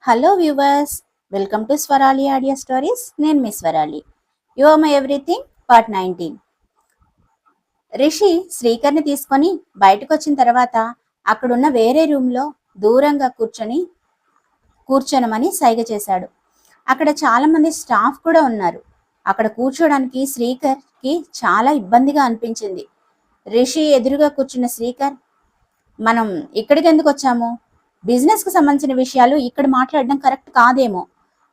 Hello viewers, welcome to Swarali audio stories. నేను మీ Swarali. You are my everything part 19. Rishi శ్రీకర్ని తీసుకొని బయటకు వచ్చిన తర్వాత అక్కడున్న వేరే రూమ్లో దూరంగా కూర్చొనమని సైగ చేశాడు. అక్కడ చాలా మంది స్టాఫ్ కూడా ఉన్నారు. అక్కడ కూర్చోడానికి శ్రీకర్కి చాలా ఇబ్బందిగా అనిపించింది. రిషి ఎదురుగా కూర్చున్న శ్రీకర్, మనం ఇక్కడికి ఎందుకు వచ్చాము? బిజినెస్కి సంబంధించిన విషయాలు ఇక్కడ మాట్లాడడం కరెక్ట్ కాదేమో.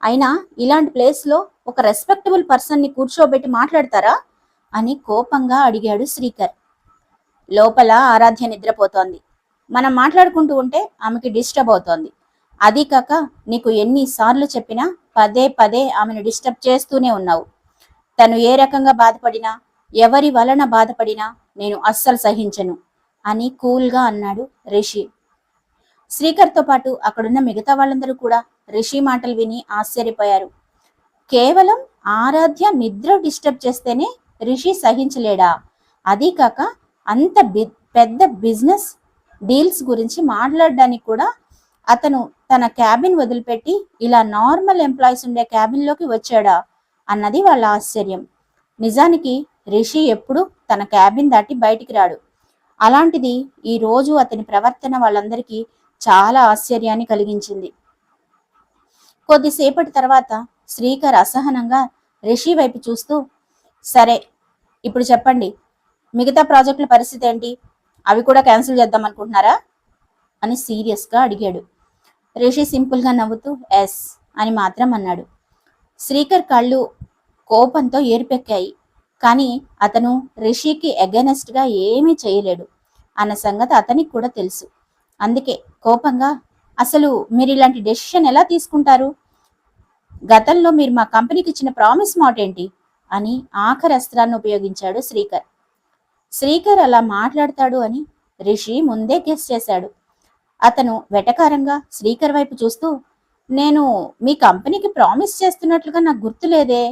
అయినా ఇలాంటి ప్లేస్లో ఒక రెస్పెక్టబుల్ పర్సన్ని కూర్చోబెట్టి మాట్లాడతారా అని కోపంగా అడిగాడు శ్రీకర్. లోపల ఆరాధ్య నిద్రపోతోంది. మనం మాట్లాడుకుంటూ ఉంటే ఆమెకి డిస్టర్బ్ అవుతోంది. అదీ కాక నీకు ఎన్నిసార్లు చెప్పినా పదే పదే ఆమెను డిస్టర్బ్ చేస్తూనే ఉన్నావు. తను ఏ రకంగా బాధపడినా, ఎవరి వలన బాధపడినా నేను అస్సలు సహించను అని కూల్గా అన్నాడు రిషి. శ్రీకర్తో పాటు అక్కడున్న మిగతా వాళ్ళందరూ కూడా రిషి మాటలు విని ఆశ్చర్యపోయారు. కేవలం ఆరాధ్య నిద్ర డిస్టర్బ్ చేస్తేనే రిషి సహించలేడా? అదీ కాక అంత పెద్ద బిజినెస్ డీల్స్ గురించి మాట్లాడడానికి కూడా అతను తన క్యాబిన్ వదిలిపెట్టి ఇలా నార్మల్ ఎంప్లాయీస్ ఉండే క్యాబిన్లోకి వచ్చాడా అన్నది వాళ్ళ ఆశ్చర్యం. నిజానికి రిషి ఎప్పుడు తన క్యాబిన్ దాటి బయటికి రాడు. అలాంటిది ఈ రోజు అతని ప్రవర్తన వాళ్ళందరికీ చాలా ఆశ్చర్యాన్ని కలిగించింది. కొద్దిసేపటి తర్వాత శ్రీకర్ అసహనంగా రిషి వైపు చూస్తూ, సరే ఇప్పుడు చెప్పండి, మిగతా ప్రాజెక్టుల పరిస్థితి ఏంటి? అవి కూడా క్యాన్సిల్ చేద్దాం అనుకుంటున్నారా అని సీరియస్గా అడిగాడు. రిషి సింపుల్గా నవ్వుతూ ఎస్ అని మాత్రం అన్నాడు. శ్రీకర్ కళ్ళు కోపంతో ఏర్పెక్కాయి. కానీ అతను రిషికి అగెనెస్ట్గా ఏమీ చేయలేడు అన్న సంగతి అతనికి కూడా తెలుసు. అందుకే కోపంగా, అసలు మీరు ఇలాంటి డెసిషన్ ఎలా తీసుకుంటారు? గతంలో మీరు మా కంపెనీకి ఇచ్చిన ప్రామిస్ మాట ఏంటి అని ఆఖరి అస్త్రాన్ని ఉపయోగించాడు శ్రీకర్. శ్రీకర్ అలా మాట్లాడతాడు అని రిషి ముందే గెస్ చేశాడు. అతను వెటకారంగా శ్రీకర్ వైపు చూస్తూ, నేను మీ కంపెనీకి ప్రామిస్ చేస్తున్నట్లుగా నాకు గుర్తులేదే.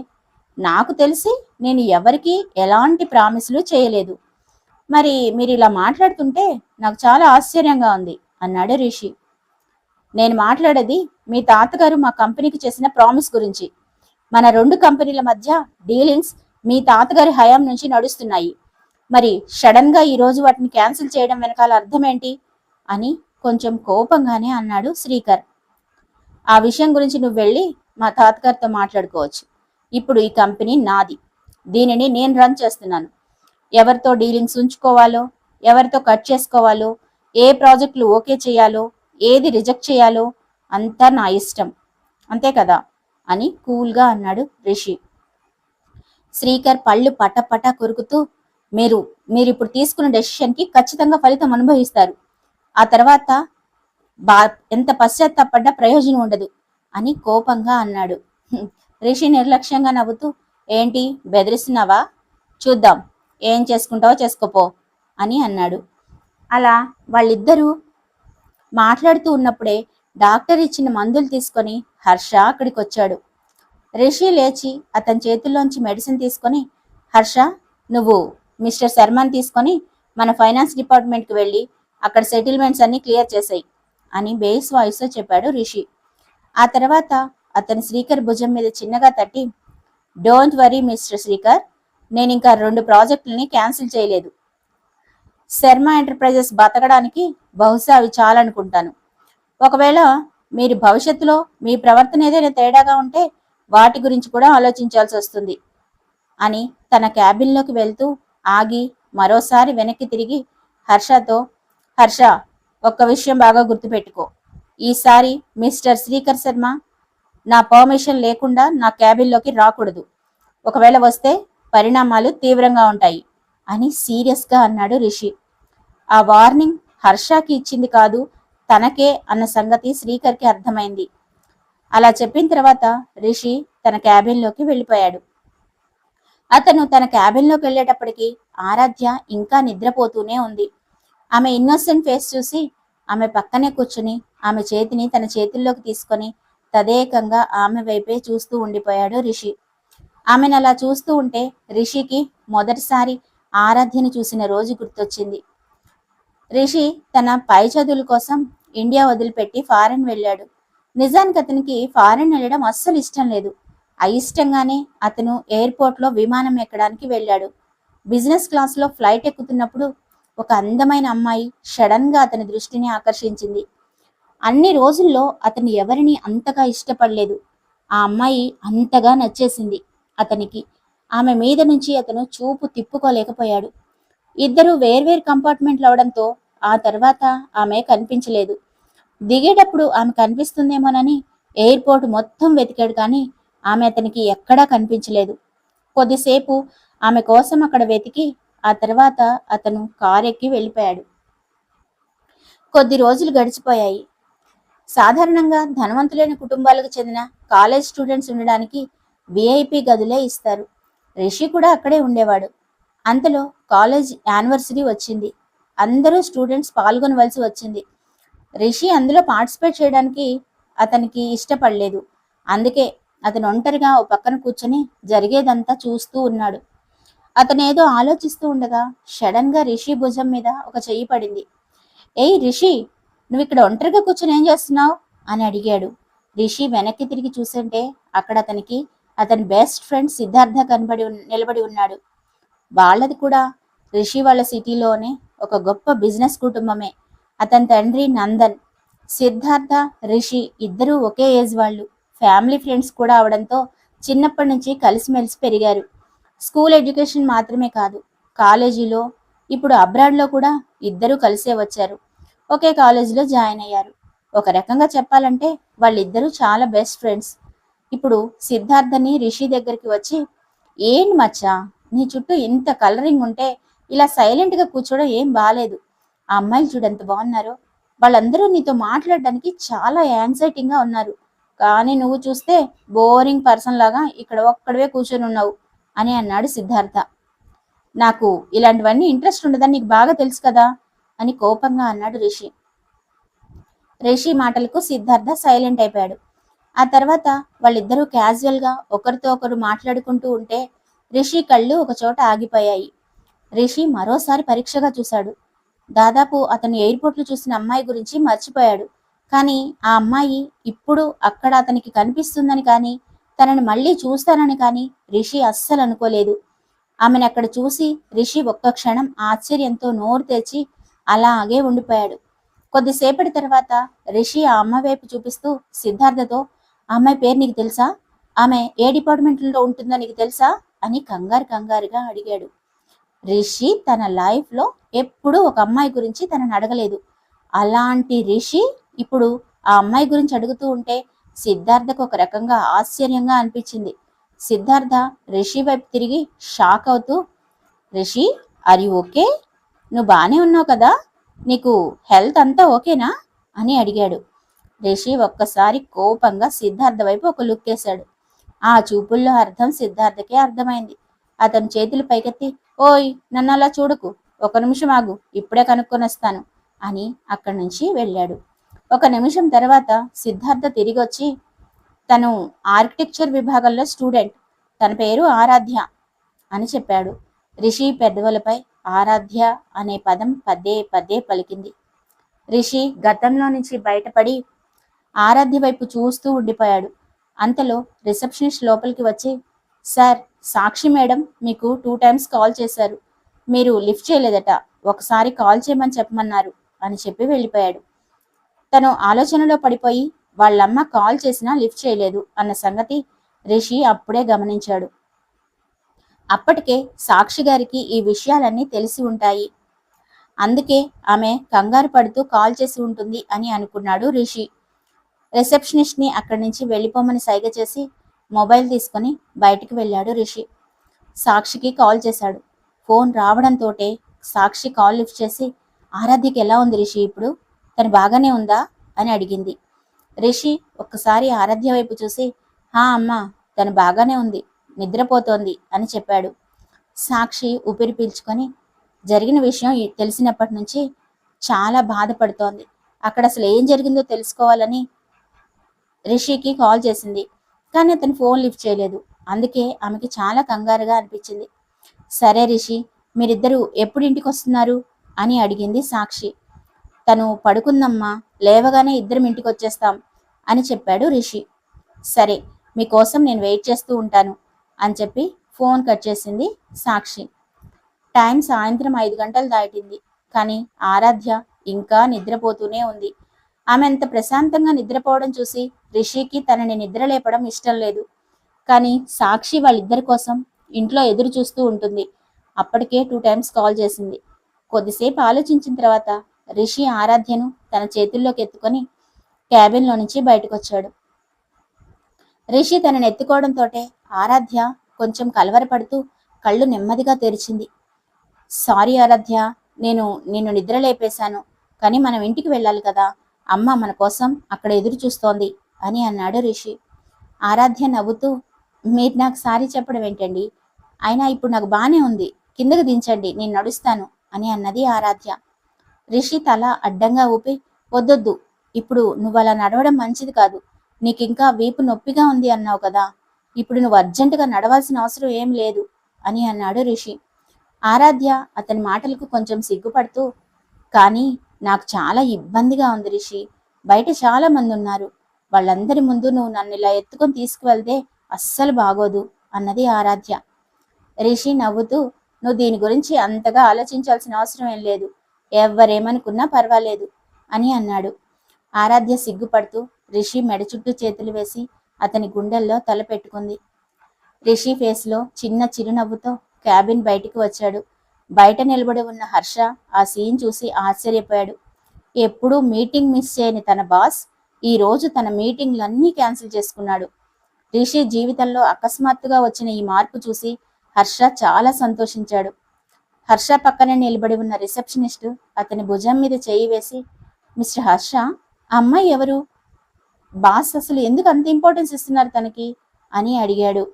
నాకు తెలిసి నేను ఎవరికి ఎలాంటి ప్రామిస్లు చేయలేదు. మరి మీరు ఇలా మాట్లాడుతుంటే నాకు చాలా ఆశ్చర్యంగా ఉంది అన్నాడు రిషి. నేను మాట్లాడేది మీ తాతగారు మా కంపెనీకి చేసిన ప్రామిస్ గురించి. మన రెండు కంపెనీల మధ్య డీలింగ్స్ మీ తాతగారి హయాం నుంచి నడుస్తున్నాయి. మరి సడన్ గా ఈరోజు వాటిని క్యాన్సిల్ చేయడం వెనకాల అర్థం ఏంటి అని కొంచెం కోపంగానే అన్నాడు శ్రీకర్. ఆ విషయం గురించి నువ్వు వెళ్ళి మా తాతగారితో మాట్లాడుకోవచ్చు. ఇప్పుడు ఈ కంపెనీ నాది. దీనిని నేను రన్ చేస్తున్నాను. ఎవరితో డీలింగ్స్ ఉంచుకోవాలో, ఎవరితో కట్ చేసుకోవాలో, ఏ ప్రాజెక్టులు ఓకే చేయాలో, ఏది రిజెక్ట్ చేయాలో అంతా నా ఇష్టం, అంతే కదా అని కూల్గా అన్నాడు రిషి. శ్రీకర్ పళ్ళు పటపట కొరుకుతూ, మీరు ఇప్పుడు తీసుకున్న డెసిషన్కి ఖచ్చితంగా ఫలితం అనుభవిస్తారు. ఆ తర్వాత ఎంత పశ్చాత్తాపడ్డా ప్రయోజనం ఉండదు అని కోపంగా అన్నాడు. రిషి నిర్లక్ష్యంగా నవ్వుతూ, ఏంటి బెదిరిస్తున్నావా? చూద్దాం, ఏం చేసుకుంటావో చేసుకోపో అని అన్నాడు. అలా వాళ్ళిద్దరూ మాట్లాడుతూ ఉన్నప్పుడే డాక్టర్ ఇచ్చిన మందులు తీసుకొని హర్ష అక్కడికి వచ్చాడు. రిషి లేచి అతని చేతుల్లోంచి మెడిసిన్ తీసుకొని, హర్ష, నువ్వు మిస్టర్ శర్మని తీసుకొని మన ఫైనాన్స్ డిపార్ట్మెంట్కి వెళ్ళి అక్కడ సెటిల్మెంట్స్ అన్ని క్లియర్ చేసాయి అని బేస్ వాయిస్తో చెప్పాడు రిషి. ఆ తర్వాత అతని శ్రీకర్ భుజం మీద చిన్నగా తట్టి, డోంట్ వరీ మిస్టర్ శ్రీకర్, నేను ఇంకా 2 ప్రాజెక్టులని క్యాన్సిల్ చేయలేదు. శర్మ ఎంటర్ప్రైజెస్ బతకడానికి బహుశా అవి చాలనుకుంటాను. ఒకవేళ మీరు భవిష్యత్తులో మీ ప్రవర్తన ఏదైనా తేడాగా ఉంటే వాటి గురించి కూడా ఆలోచించాల్సి వస్తుంది అని తన క్యాబిన్లోకి వెళ్తూ ఆగి మరోసారి వెనక్కి తిరిగి హర్షతో, హర్ష, ఒక్క విషయం బాగా గుర్తుపెట్టుకో. ఈసారి మిస్టర్ శ్రీకర్ శర్మ నా పర్మిషన్ లేకుండా నా క్యాబిన్లోకి రాకూడదు. ఒకవేళ వస్తే పరిణామాలు తీవ్రంగా ఉంటాయి అని సీరియస్గా అన్నాడు రిషి. ఆ వార్నింగ్ హర్షకి ఇచ్చింది కాదు, తనకే అన్న సంగతి శ్రీకర్కి అర్థమైంది. అలా చెప్పిన తర్వాత రిషి తన క్యాబిన్లోకి వెళ్ళిపోయాడు. అతను తన క్యాబిన్లోకి వెళ్ళేటప్పటికి ఆరాధ్య ఇంకా నిద్రపోతూనే ఉంది. ఆమె ఇన్నోసెంట్ ఫేస్ చూసి ఆమె పక్కనే కూర్చుని ఆమె చేతిని తన చేతుల్లోకి తీసుకొని తదేకంగా ఆమె వైపే చూస్తూ ఉండిపోయాడు రిషి. ఆమెను అలా చూస్తూ ఉంటే రిషికి మొదటిసారి ఆరాధ్యను చూసిన రోజు గుర్తొచ్చింది. రిషి తన పై చదువుల కోసం ఇండియా వదిలిపెట్టి ఫారెన్ వెళ్ళాడు. నిజానికి అతనికి ఫారెన్ వెళ్ళడం అస్సలు ఇష్టం లేదు. అయిష్టంగానే అతను ఎయిర్పోర్ట్లో విమానం ఎక్కడానికి వెళ్ళాడు. బిజినెస్ క్లాస్లో ఫ్లైట్ ఎక్కుతున్నప్పుడు ఒక అందమైన అమ్మాయి సడన్ గా అతని దృష్టిని ఆకర్షించింది. అన్ని రోజుల్లో అతను ఎవరిని అంతగా ఇష్టపడలేదు. ఆ అమ్మాయి అంతగా నచ్చేసింది అతనికి. ఆమె మీద నుంచి అతను చూపు తిప్పుకోలేకపోయాడు. ఇద్దరు వేర్వేరు కంపార్ట్మెంట్లు అవడంతో ఆ తర్వాత ఆమె కనిపించలేదు. దిగేటప్పుడు ఆమె కనిపిస్తుందేమోనని ఎయిర్పోర్ట్ మొత్తం వెతికాడు, కానీ ఆమె అతనికి ఎక్కడా కనిపించలేదు. కొద్దిసేపు ఆమె కోసం అక్కడ వెతికి ఆ తర్వాత అతను కారెక్కి వెళ్ళిపోయాడు. కొద్ది రోజులు గడిచిపోయాయి. సాధారణంగా ధనవంతులైన కుటుంబాలకు చెందిన కాలేజ్ స్టూడెంట్స్ ఉండడానికి విఐపి గదులే ఇస్తారు. రిషి కూడా అక్కడే ఉండేవాడు. అంతలో కాలేజ్ యానివర్సరీ వచ్చింది. అందరూ స్టూడెంట్స్ పాల్గొనవలసి వచ్చింది. రిషి అందులో పార్టిసిపేట్ చేయడానికి అతనికి ఇష్టపడలేదు. అందుకే అతను ఒంటరిగా ఓ పక్కన కూర్చొని జరిగేదంతా చూస్తూ ఉన్నాడు. అతను ఏదో ఆలోచిస్తూ ఉండగా సడన్ గా రిషి భుజం మీద ఒక చెయ్యి పడింది. ఏయ్ రిషి, నువ్వు ఇక్కడ ఒంటరిగా కూర్చొని ఏం చేస్తున్నావు అని అడిగాడు. రిషి వెనక్కి తిరిగి చూస్తుంటే అక్కడ అతని బెస్ట్ ఫ్రెండ్ సిద్ధార్థ నిలబడి ఉన్నాడు. వాళ్ళది కూడా రిషి వాళ్ళ సిటీలోనే ఒక గొప్ప బిజినెస్ కుటుంబమే. అతని తండ్రి నందన్, సిద్ధార్థ, రిషి ఇద్దరూ ఒకే ఏజ్ వాళ్ళు. ఫ్యామిలీ ఫ్రెండ్స్ కూడా అవడంతో చిన్నప్పటి నుంచి కలిసిమెలిసి పెరిగారు. స్కూల్ ఎడ్యుకేషన్ మాత్రమే కాదు, కాలేజీలో, ఇప్పుడు అబ్రాడ్లో కూడా ఇద్దరూ కలిసే వచ్చారు. ఒకే కాలేజీలో జాయిన్ అయ్యారు. ఒక రకంగా చెప్పాలంటే వాళ్ళిద్దరూ చాలా బెస్ట్ ఫ్రెండ్స్. ఇప్పుడు సిద్ధార్థని రిషి దగ్గరికి వచ్చి, ఏంటి మచ్చా, నీ చుట్టూ ఇంత కలరింగ్ ఉంటే ఇలా సైలెంట్గా కూర్చోవడం ఏం బాలేదు. ఆ అమ్మాయిలు చూడంత బాగున్నారో. వాళ్ళందరూ నీతో మాట్లాడడానికి చాలా యాంగ్జైటీగా ఉన్నారు. కానీ నువ్వు చూస్తే బోరింగ్ పర్సన్ లాగా ఇక్కడ ఒక్కడవే కూర్చొని ఉన్నావు అని అన్నాడు సిద్ధార్థ. నాకు ఇలాంటివన్నీ ఇంట్రెస్ట్ ఉండదని నీకు బాగా తెలుసు కదా అని కోపంగా అన్నాడు రిషి. రిషి మాటలకు సిద్ధార్థ సైలెంట్ అయిపోయాడు. ఆ తర్వాత వాళ్ళిద్దరూ క్యాజువల్గా ఒకరితో ఒకరు మాట్లాడుకుంటూ ఉంటే రిషి కళ్ళు ఒక చోట ఆగిపోయాయి. రిషి మరోసారి పరీక్షగా చూశాడు. దాదాపు అతను ఎయిర్పోర్ట్లో చూసిన అమ్మాయి గురించి మర్చిపోయాడు. కానీ ఆ అమ్మాయి ఇప్పుడు అక్కడ అతనికి కనిపిస్తుందని కానీ తనని మళ్ళీ చూస్తానని కానీ రిషి అస్సలు అనుకోలేదు. ఆమెను అక్కడ చూసి రిషి ఒక్క క్షణం ఆశ్చర్యంతో నోరు తెరిచి అలాగే ఉండిపోయాడు. కొద్దిసేపటి తర్వాత రిషి ఆ అమ్మాయి వైపు చూపిస్తూ సిద్ధార్థతో, ఆ అమ్మాయి పేరు నీకు తెలుసా? ఆమె ఏ డిపార్ట్మెంట్లో ఉంటుందో నీకు తెలుసా అని కంగారుగా అడిగాడు. రిషి తన లైఫ్లో ఎప్పుడూ ఒక అమ్మాయి గురించి తనని అడగలేదు. అలాంటి రిషి ఇప్పుడు ఆ అమ్మాయి గురించి అడుగుతూ ఉంటే సిద్ధార్థకు ఒక రకంగా ఆశ్చర్యంగా అనిపించింది. సిద్ధార్థ రిషి వైపు తిరిగి షాక్ అవుతూ, రిషి, ఆర్ యు ఓకే? నువ్వు బాగానే ఉన్నావు కదా? నీకు హెల్త్ అంతా ఓకేనా అని అడిగాడు. రిషి ఒక్కసారి కోపంగా సిద్ధార్థ వైపు ఒక లుక్ వేశాడు. ఆ చూపుల్లో అర్థం సిద్ధార్థకే అర్థమైంది. అతను చేతులు పైకెత్తి, ఓయ్, నన్ను అలా చూడకు, ఒక నిమిషం ఆగు, ఇప్పుడే కనుక్కొని వస్తాను అని అక్కడి నుంచి వెళ్ళాడు. ఒక నిమిషం తర్వాత సిద్ధార్థ తిరిగి వచ్చి, తను ఆర్కిటెక్చర్ విభాగంలో స్టూడెంట్, తన పేరు ఆరాధ్య అని చెప్పాడు. రిషి పెదవులపై ఆరాధ్య అనే పదం పదే పలికింది. రిషి గతంలో నుంచి బయటపడి ఆరాధ్య వైపు చూస్తూ ఉండిపోయాడు. అంతలో రిసెప్షనిస్ట్ లోపలికి వచ్చి, సార్, సాక్షి మేడం మీకు 2 times కాల్ చేశారు, మీరు లిఫ్ట్ చేయలేదట, ఒకసారి కాల్ చేయమని చెప్పమన్నారు అని చెప్పి వెళ్ళిపోయాడు. తను ఆలోచనలో పడిపోయి వాళ్ళమ్మ కాల్ చేసినా లిఫ్ట్ చేయలేదు అన్న సంగతి రిషి అప్పుడే గమనించాడు. అప్పటికే సాక్షి గారికి ఈ విషయాలన్నీ తెలిసి ఉంటాయి. అందుకే ఆమె కంగారు పడుతూ కాల్ చేసి ఉంటుంది అని అనుకున్నాడు రిషి. రిసెప్షనిస్ట్ని అక్కడి నుంచి వెళ్ళిపోమని సైగ చేసి మొబైల్ తీసుకొని బయటికి వెళ్ళాడు రిషి. సాక్షికి కాల్ చేశాడు. ఫోన్ రావడంతోటే సాక్షి కాల్ లిఫ్ట్ చేసి, ఆరాధ్యకి ఎలా ఉంది రిషి ఇప్పుడు? తను బాగానే ఉందా అని అడిగింది. రిషి ఒక్కసారి ఆరాధ్య వైపు చూసి, హా అమ్మా, తను బాగానే ఉంది, నిద్రపోతోంది అని చెప్పాడు. సాక్షి ఊపిరి పీల్చుకొని, జరిగిన విషయం తెలిసినప్పటి నుంచి చాలా బాధపడుతోంది, అక్కడ అసలు ఏం జరిగిందో తెలుసుకోవాలని రిషికి కాల్ చేసింది. కానీ అతను ఫోన్ లిఫ్ట్ చేయలేదు. అందుకే ఆమెకి చాలా కంగారుగా అనిపించింది. సరే రిషి, మీరిద్దరూ ఎప్పుడు ఇంటికి వస్తున్నారు అని అడిగింది సాక్షి. తను పడుకుందమ్మా, లేవగానే ఇద్దరం ఇంటికి వచ్చేస్తాం అని చెప్పాడు రిషి. సరే, మీకోసం నేను వెయిట్ చేస్తూ ఉంటాను అని చెప్పి ఫోన్ కట్ చేసింది సాక్షి. టైం సాయంత్రం 5 గంటలు దాటింది. కానీ ఆరాధ్య ఇంకా నిద్రపోతూనే ఉంది. ఆమె అంత ప్రశాంతంగా నిద్రపోవడం చూసి రిషికి తనని నిద్రలేపడం ఇష్టం లేదు. కానీ సాక్షి వాళ్ళిద్దరి కోసం ఇంట్లో ఎదురు చూస్తూ ఉంటుంది. అప్పటికే 2 టైమ్స్ కాల్ చేసింది. కొద్దిసేపు ఆలోచించిన తర్వాత రిషి ఆరాధ్యను తన చేతుల్లోకి ఎత్తుకొని క్యాబిన్లో నుంచి బయటకొచ్చాడు. రిషి తనని ఎత్తుకోవడంతోటే ఆరాధ్య కొంచెం కలవరపడుతూ కళ్ళు నెమ్మదిగా తెరిచింది. సారీ ఆరాధ్య, నేను నిన్ను నిద్ర లేపేశాను. కానీ మనం ఇంటికి వెళ్ళాలి కదా, అమ్మ మన కోసం అక్కడ ఎదురు చూస్తోంది అని అన్నాడు రిషి. ఆరాధ్య నవ్వుతూ, మీరు నాకు సారీ చెప్పడం ఏంటండి, అయినా ఇప్పుడు నాకు బానే ఉంది, కిందకు దించండి, నేను నడుస్తాను అని అన్నది ఆరాధ్య. రిషి తల అడ్డంగా ఊపి, వద్దొద్దు, ఇప్పుడు నువ్వు అలా నడవడం మంచిది కాదు, నీకింకా వీపు నొప్పిగా ఉంది అన్నావు కదా, ఇప్పుడు నువ్వు అర్జెంటుగా నడవాల్సిన అవసరం ఏం లేదు అని అన్నాడు రిషి. ఆరాధ్య అతని మాటలకు కొంచెం సిగ్గుపడుతూ, కానీ నాకు చాలా ఇబ్బందిగా ఉంది రిషి, బయట చాలా మంది ఉన్నారు, వాళ్ళందరి ముందు నువ్వు నన్ను ఇలా ఎత్తుకొని తీసుకువెళ్తే అస్సలు బాగోదు అన్నది ఆరాధ్య. రిషి నవ్వుతూ, నువ్వు దీని గురించి అంతగా ఆలోచించాల్సిన అవసరం ఏం లేదు, ఎవరేమనుకున్నా పర్వాలేదు అని అన్నాడు. ఆరాధ్య సిగ్గుపడుతూ రిషి మెడ చుట్టూ చేతులు వేసి అతని గుండెల్లో తల పెట్టుకుంది. రిషి ఫేస్లో చిన్న చిరునవ్వుతో క్యాబిన్ బయటికి వచ్చాడు. బయట నిలబడి ఉన్న హర్ష ఆ సీన్ చూసి ఆశ్చర్యపోయాడు. ఎప్పుడూ మీటింగ్ మిస్ చేయని తన బాస్ ఈ రోజు తన మీటింగ్లన్నీ క్యాన్సిల్ చేసుకున్నాడు. రిషి జీవితంలో అకస్మాత్తుగా వచ్చిన ఈ మార్పు చూసి హర్ష చాలా సంతోషించాడు. హర్ష పక్కనే నిలబడి ఉన్న రిసెప్షనిస్ట్ అతని భుజం మీద చేయి వేసి, మిస్టర్ హర్ష, ఆ అమ్మాయి ఎవరు? బాస్ అసలు ఎందుకు అంత ఇంపార్టెన్స్ ఇస్తున్నారు తనకి అని అడిగాడు.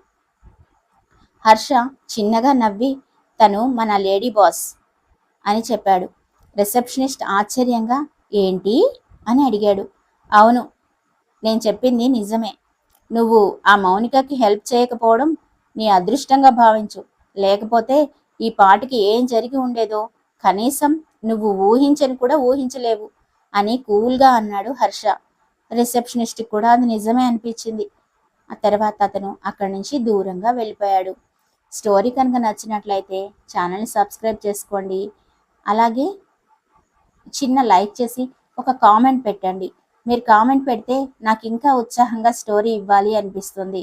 హర్ష చిన్నగా నవ్వి, తను మన లేడీ బాస్ అని చెప్పాడు. రిసెప్షనిస్ట్ ఆశ్చర్యంగా, ఏంటి అని అడిగాడు. అవును, నేను చెప్పింది నిజమే, నువ్వు ఆ మౌనికకి హెల్ప్ చేయకపోవడం నీ అదృష్టంగా భావించు, లేకపోతే ఈ పాటికి ఏం జరిగి ఉండేదో కనీసం నువ్వు ఊహించని కూడా ఊహించలేవు అని కూల్గా అన్నాడు హర్ష. రిసెప్షనిస్ట్ కూడా అది నిజమే అనిపించింది. ఆ తర్వాత అతను అక్కడి నుంచి దూరంగా వెళ్ళిపోయాడు. స్టోరీ కనుక నచ్చినట్లయితే ఛానల్ని సబ్స్క్రైబ్ చేసుకోండి. అలాగే చిన్న లైక్ చేసి ఒక కామెంట్ పెట్టండి. మీరు కామెంట్ పెడితే నాకు ఇంకా ఉత్సాహంగా స్టోరీ ఇవ్వాలి అనిపిస్తుంది.